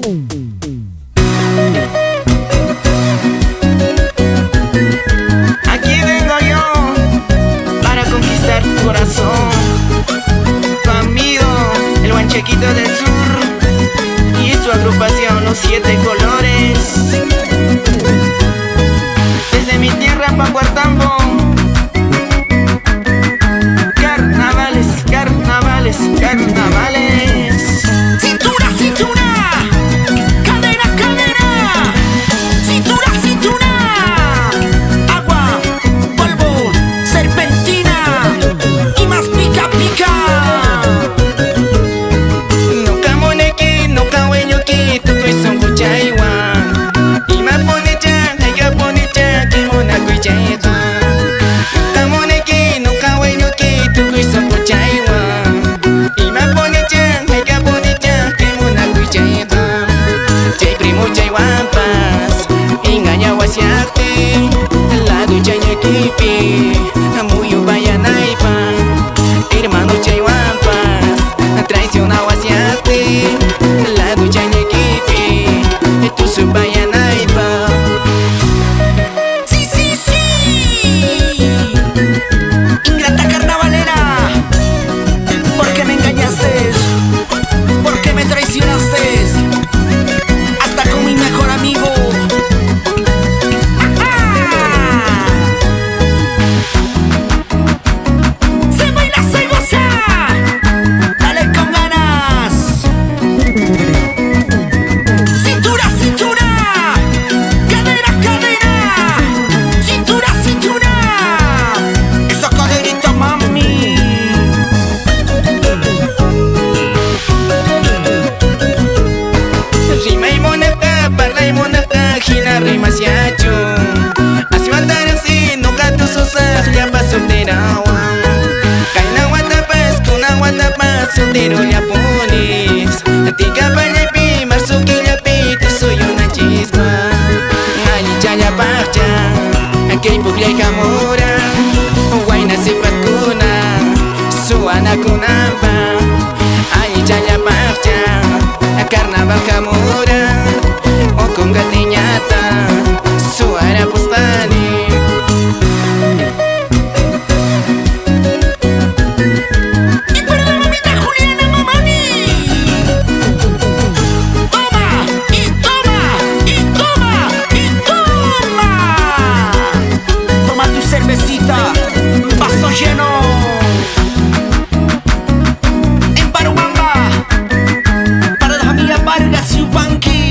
Aquí vengo yo para conquistar tu corazón, tu amigo, el Guanchequito del Sur y su agrupación Los Siete Colores. Desde mi tierra pa' Cuartambo, carnavales, carnavales, carnavales. Cintura, cintura, cadera, cadera, cintura, cintura, agua, polvo, serpentina y más pica, pica. No camoneki, no cahueñoki, tu coizón cuchaiwan. Y más bonita, hay que bonita, que mona cuchaiwa. No camoneki, no cahueñoki, tu coizón cuchaiwan. Y más bonita, hay que bonita, que mona cuchaiwa. Chay primo chay guampas, engaña guasiate, la ducha ñequipi, amuyo vaya naipa. Hermano chay guampas, traiciona guasiate, la ducha ñequipi, tu su vaya naipa. Sí, sí, sí. Ingrata carnavalera, ¿por qué me engañaste? ¿Por qué me traicionaste? Hasta con mi mejor amigo. Se baila, se goza. Dale con ganas. Cintura, cintura, cadera, cadera, cintura, cintura. Esa caderita, mami. Rima y moneta, parla y moneta, gina rima siacho. Así mandar así, nunca tu sosa, ya pa' solterawa. Kaina guatapas, kuna guatapas, soltero ya pones. Tika pa' y pi, marzuki ya pi, te soy una chispa. Alicha ya parcha, que puglia y camora. Guayna se patkuna, suana kunamba. Alicha ya parcha, carnaval camora. O con gatiñata, suara postani. Y para la mamita Juliana Mamani. Toma, y toma, y toma, y toma. Toma tu cervecita, vaso lleno. En Paruamba, para la familia Vargas y Ubanqui.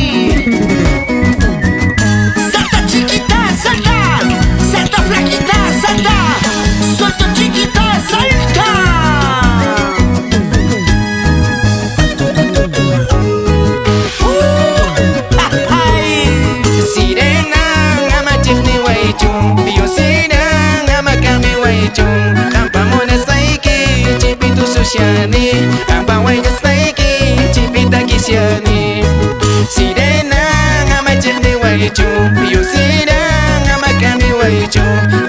Salta chiquita, salta, salta flaquita, salta, suelta chiquita, salta. Ay. Sirena, ama chifni waichung, bio sirena, ama kami waichung. Ampa mona staiki, chipitu sushani. Ampa waina staiki, chipita kisiani. Sirena, ama chifni waichung, bio sirena, ama kami waichung.